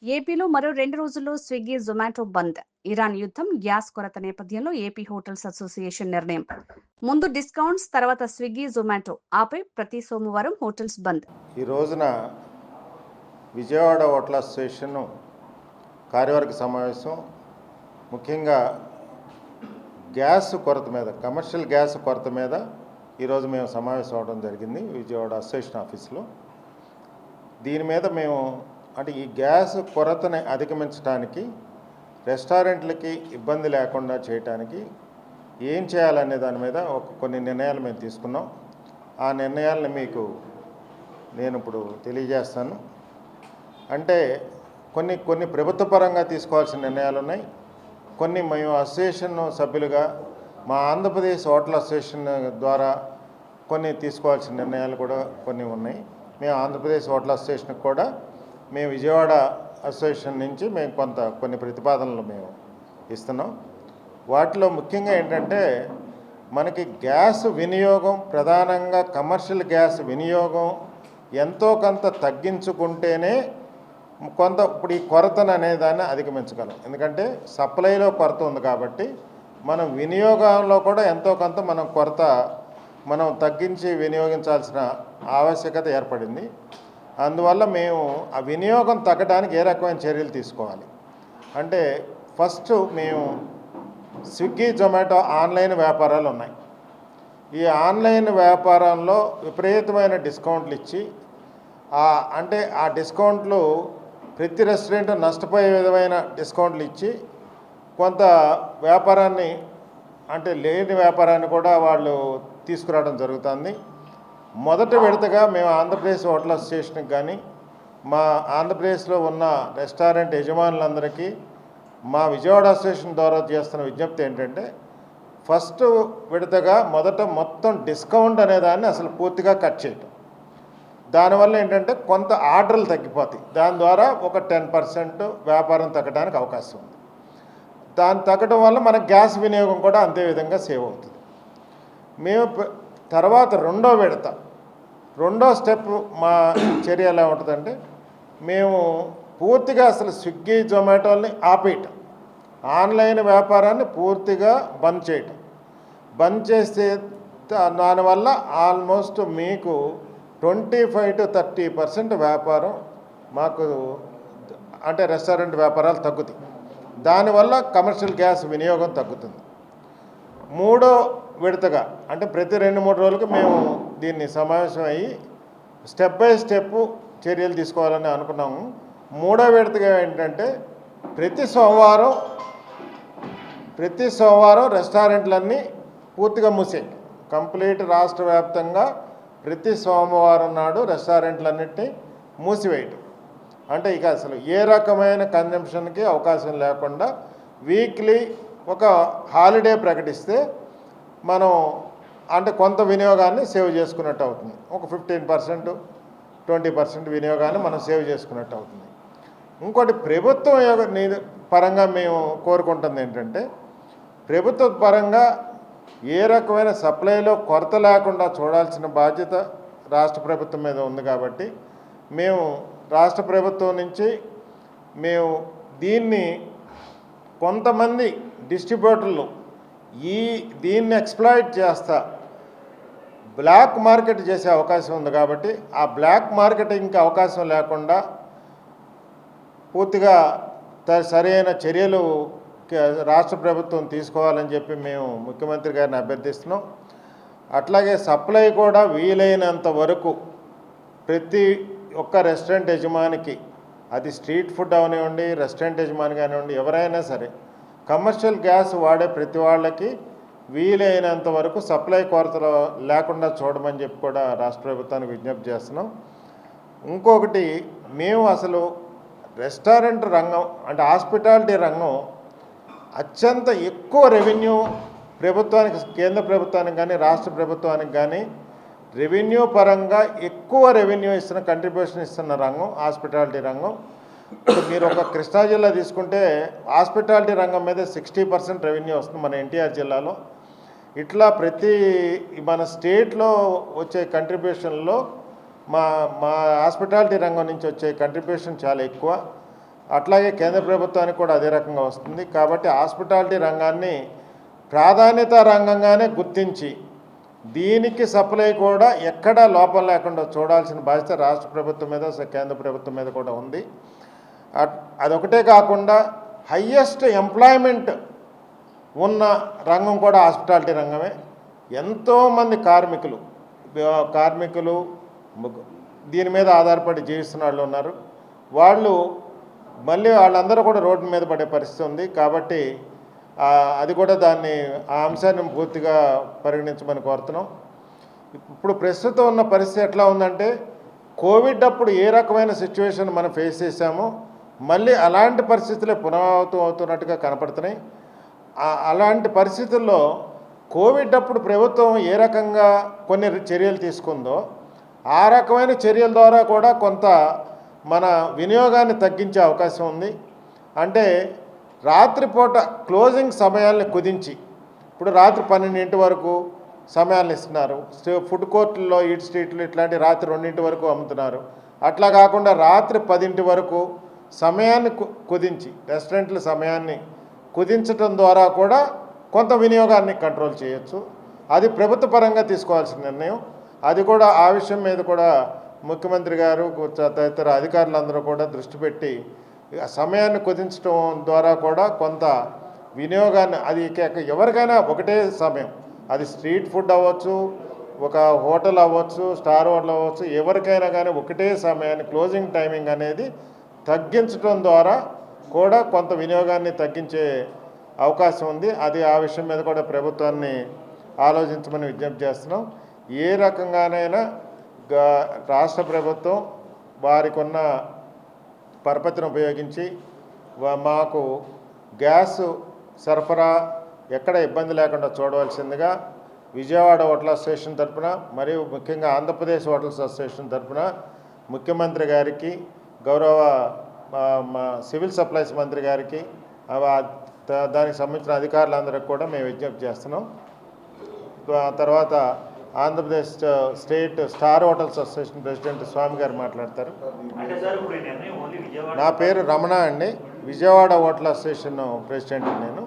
ఏపీలో మరో 2 రోజుల్లో స్విగ్గీ, జొమాటో బంద్. ఇరాన్ యుద్ధం, గ్యాస్ కొరత నేపథ్యంలో ఏపీ హోటల్స్ అసోసియేషన్ నిర్ణయం. ముందు డిస్కౌంట్స్, తర్వాత స్విగ్గీ, జొమాటో. ఆపై ప్రతి సోమవారం హోటల్స్ బంద్. ఈ రోజున విజయవాడ హోటల్ అసోసియేషన్ కార్యవర్గ సమావేశం ముఖ్యంగా గ్యాస్ కొరత మీద, కమర్షియల్ గ్యాస్ కొరత మీద ఈరోజు మేము సమావేశం అవడం జరిగింది విజయవాడ అసోసియేషన్ ఆఫీస్లో. దీని మీద మేము అంటే ఈ గ్యాస్ కొరతని అధిగమించడానికి, రెస్టారెంట్లకి ఇబ్బంది లేకుండా చేయడానికి ఏం చేయాలనే దాని మీద కొన్ని నిర్ణయాలు మేము తీసుకున్నాం. ఆ నిర్ణయాలను మీకు నేను ఇప్పుడు తెలియజేస్తాను. అంటే కొన్ని ప్రభుత్వ పరంగా తీసుకోవాల్సిన నిర్ణయాలు ఉన్నాయి. కొన్ని మేము అసోసియేషన్ సభ్యులుగా మా ఆంధ్రప్రదేశ్ హోటల్ అసోసియేషన్ ద్వారా కొన్ని తీసుకోవాల్సిన నిర్ణయాలు కూడా కొన్ని ఉన్నాయి. మేము ఆంధ్రప్రదేశ్ హోటల్ అసోసియేషన్కి కూడా మేము విజయవాడ అసోసియేషన్ నుంచి మేము కొన్ని ప్రతిపాదనలు మేము ఇస్తున్నాం. వాటిలో ముఖ్యంగా ఏంటంటే మనకి గ్యాస్ వినియోగం, ప్రధానంగా కమర్షియల్ గ్యాస్ వినియోగం ఎంతో కొంత తగ్గించుకుంటేనే ఇప్పుడు ఈ కొరతను అనేదాన్ని అధిగమించగలం. ఎందుకంటే సప్లైలో కొరత ఉంది కాబట్టి మనం వినియోగంలో కూడా ఎంతో కొంత మనం తగ్గించి వినియోగించాల్సిన ఆవశ్యకత ఏర్పడింది. అందువల్ల మేము ఆ వినియోగం తగ్గడానికి ఏ రకమైన చర్యలు తీసుకోవాలి అంటే, ఫస్ట్ మేము స్విగ్గీ, జొమాటో ఆన్లైన్ వ్యాపారాలు ఉన్నాయి. ఈ ఆన్లైన్ వ్యాపారంలో విపరీతమైన డిస్కౌంట్లు ఇచ్చి అంటే ఆ డిస్కౌంట్లు ప్రతి రెస్టారెంట్ నష్టపోయే విధమైన డిస్కౌంట్లు ఇచ్చి కొంత వ్యాపారాన్ని, అంటే లేని వ్యాపారాన్ని కూడా వాళ్ళు తీసుకురావడం జరుగుతుంది. మొదటి విడతగా మేము ఆంధ్రప్రదేశ్ హోటల్ అసోసియేషన్కి కానీ, మా ఆంధ్రప్రదేశ్లో ఉన్న రెస్టారెంట్ యజమానులందరికీ మా విజయవాడ అసోసియేషన్ ద్వారా చేస్తున్న విజ్ఞప్తి ఏంటంటే, ఫస్ట్ విడతగా మొత్తం డిస్కౌంట్ అనేదాన్ని అసలు పూర్తిగా కట్ చేయటం. దానివల్ల ఏంటంటే కొంత ఆర్డర్లు తగ్గిపోతాయి. దాని ద్వారా ఒక 10% వ్యాపారం తగ్గడానికి అవకాశం ఉంది. దాని తగ్గడం వల్ల మన గ్యాస్ వినియోగం కూడా అంతే విధంగా సేవ్ అవుతుంది. మేము తర్వాత రెండో స్టెప్ మా చర్య ఎలా ఉంటుందంటే, మేము పూర్తిగా అసలు స్విగ్గీ, జొమాటోల్ని ఆపేయటం, ఆన్లైన్ వ్యాపారాన్ని పూర్తిగా బంద్ చేయటం. బంద్ చేస్తే దానివల్ల ఆల్మోస్ట్ మీకు 25 to 30% వ్యాపారం మాకు, అంటే రెస్టారెంట్ వ్యాపారాలు తగ్గుతాయి. దానివల్ల కమర్షియల్ గ్యాస్ వినియోగం తగ్గుతుంది. మూడో విడతగా అంటే ప్రతి 2-3 రోజులకు మేము దీన్ని సమావేశం అయ్యి స్టెప్ బై స్టెప్ చర్యలు తీసుకోవాలని అనుకున్నాము. మూడో విడతగా ఏంటంటే ప్రతి సోమవారం రెస్టారెంట్లన్నీ పూర్తిగా మూసేయండి. కంప్లీట్ రాష్ట్ర వ్యాప్తంగా ప్రతి సోమవారం నాడు రెస్టారెంట్లన్నింటినీ మూసివేయటం. అంటే ఇక అసలు ఏ రకమైన కన్జంప్షన్కి అవకాశం లేకుండా వీక్లీ ఒక హాలిడే ప్రకటిస్తే మనం అంటే కొంత వినియోగాన్ని సేవ్ చేసుకున్నట్టు అవుతుంది. ఒక 15%, 20% వినియోగాన్ని మనం సేవ్ చేసుకున్నట్టు అవుతుంది. ఇంకోటి ప్రభుత్వం పరంగా మేము కోరుకుంటుంది ఏంటంటే, ప్రభుత్వ పరంగా ఏ రకమైన సప్లైలో కొరత లేకుండా చూడాల్సిన బాధ్యత రాష్ట్ర ప్రభుత్వం మీద ఉంది. కాబట్టి మేము రాష్ట్ర ప్రభుత్వం నుంచి దీన్ని కొంతమంది డిస్ట్రిబ్యూటర్లు దీన్ని ఎక్స్ప్లాయిట్ చేస్తా బ్లాక్ మార్కెట్ చేసే అవకాశం ఉంది. కాబట్టి ఆ బ్లాక్ మార్కెటింగ్కి అవకాశం లేకుండా పూర్తిగా సరైన చర్యలు రాష్ట్ర ప్రభుత్వం తీసుకోవాలని చెప్పి మేము ముఖ్యమంత్రి గారిని అభ్యర్థిస్తున్నాం. అట్లాగే సప్లై కూడా వీలైనంత వరకు ప్రతి ఒక్క రెస్టారెంట్ యజమానికి, అది స్ట్రీట్ ఫుడ్ అవనివ్వండి, రెస్టారెంట్ యజమాని కానివ్వండి, ఎవరైనా సరే కమర్షియల్ గ్యాస్ వాడే ప్రతి వాళ్ళకి వీలైనంత వరకు సప్లై కొరతలు లేకుండా చూడమని చెప్పి కూడా రాష్ట్ర ప్రభుత్వానికి విజ్ఞప్తి చేస్తున్నాం. ఇంకొకటి, మేము అసలు రెస్టారెంట్ రంగం అంటే హాస్పిటాలిటీ రంగం అత్యంత ఎక్కువ రెవెన్యూ ప్రభుత్వానికి, కేంద్ర ప్రభుత్వానికి కానీ రాష్ట్ర ప్రభుత్వానికి కానీ రెవెన్యూ పరంగా ఎక్కువ రెవెన్యూ కంట్రిబ్యూషన్ ఇస్తున్న రంగం హాస్పిటాలిటీ రంగం. మీరు ఒక కృష్ణా జిల్లా తీసుకుంటే హాస్పిటాలిటీ రంగం మీద 60% రెవెన్యూ వస్తుంది మన ఎన్టీఆర్ జిల్లాలో. ఇట్లా మన స్టేట్లో వచ్చే కంట్రిబ్యూషన్లో మా హాస్పిటాలిటీ రంగం నుంచి వచ్చే కంట్రిబ్యూషన్ చాలా ఎక్కువ. అట్లాగే కేంద్ర ప్రభుత్వానికి కూడా అదే రకంగా వస్తుంది. కాబట్టి హాస్పిటాలిటీ రంగాన్ని ప్రాధాన్యత రంగంగానే గుర్తించి దీనికి సప్లై కూడా ఎక్కడా లోపం లేకుండా చూడాల్సిన బాధ్యత రాష్ట్ర ప్రభుత్వం మీద కేంద్ర ప్రభుత్వం మీద కూడా ఉంది. అదొకటే కాకుండా హయ్యెస్ట్ ఎంప్లాయ్మెంట్ ఉన్న రంగం కూడా హాస్పిటాలిటీ రంగమే. ఎంతోమంది కార్మికులు దీని మీద ఆధారపడి జీవిస్తున్న వాళ్ళు ఉన్నారు. వాళ్ళందరూ కూడా రోడ్డు మీద పడే పరిస్థితి ఉంది. కాబట్టి అది కూడా ఆ అంశాన్ని పూర్తిగా పరిగణించమని కోరుతున్నాం. ఇప్పుడు ప్రస్తుతం ఉన్న పరిస్థితి ఎట్లా ఉందంటే, కోవిడ్ అప్పుడు ఏ రకమైన సిచ్యువేషన్ మనం ఫేస్ చేశామో మళ్ళీ అలాంటి పరిస్థితులే పునరావృతం అవుతున్నట్టుగా కనపడుతున్నాయి. అలాంటి పరిస్థితుల్లో కోవిడ్ అప్పుడు ప్రభుత్వం ఏ రకంగా కొన్ని చర్యలు తీసుకుందో ఆ రకమైన చర్యల ద్వారా కూడా కొంత మన వినియోగాన్ని తగ్గించే అవకాశం ఉంది. అంటే రాత్రిపూట క్లోజింగ్ సమయాల్ని కుదించి, ఇప్పుడు రాత్రి 12 వరకు సమయాలను ఇస్తున్నారు. ఫుడ్ కోర్టుల్లో, ఈట్ స్ట్రీట్లు ఇట్లాంటి రాత్రి 2 వరకు అమ్ముతున్నారు. అట్లా కాకుండా రాత్రి 10 వరకు సమయాన్ని కుదించి, రెస్టారెంట్ల సమయాన్ని కుదించడం ద్వారా కూడా కొంత వినియోగాన్ని కంట్రోల్ చేయొచ్చు. అది ప్రభుత్వ పరంగా తీసుకోవాల్సిన నిర్ణయం. అది కూడా ఆ విషయం మీద కూడా ముఖ్యమంత్రి గారు తదితర అధికారులందరూ కూడా దృష్టి పెట్టి సమయాన్ని కుదించడం ద్వారా కూడా కొంత వినియోగాన్ని, అది ఎవరికైనా ఒకటే సమయం, అది స్ట్రీట్ ఫుడ్ అవ్వచ్చు, ఒక హోటల్ అవ్వచ్చు, స్టార్ హోటల్ అవ్వచ్చు, ఎవరికైనా కానీ ఒకటే సమయాన్ని క్లోజింగ్ టైమింగ్ అనేది తగ్గించడం ద్వారా కూడా కొంత వినియోగాన్ని తగ్గించే అవకాశం ఉంది. ఆ విషయం మీద కూడా ప్రభుత్వాన్ని ఆలోచించమని విజ్ఞప్తి చేస్తున్నాం. ఏ రకంగానైనా రాష్ట్ర ప్రభుత్వం వారికి ఉన్న పరపతిని ఉపయోగించి మాకు గ్యాస్ సరఫరా ఎక్కడ ఇబ్బంది లేకుండా చూడవలసిందిగా విజయవాడ హోటల్ అసోసియేషన్ తరఫున, మరియు ముఖ్యంగా ఆంధ్రప్రదేశ్ హోటల్స్ అసోసియేషన్ తరఫున ముఖ్యమంత్రి గారికి, గౌరవ సివిల్ సప్లైస్ మంత్రి గారికి, దానికి సంబంధించిన అధికారులందరికీ కూడా మేము విజ్ఞప్తి చేస్తున్నాం. తర్వాత Andhra Pradesh state star hotels association president Swamy గారు మాట్లాడతారు. నా పేరు రమణ అండి, విజయవాడ హోటల్ అసోసియేషన్ ప్రెసిడెంట్ నేను.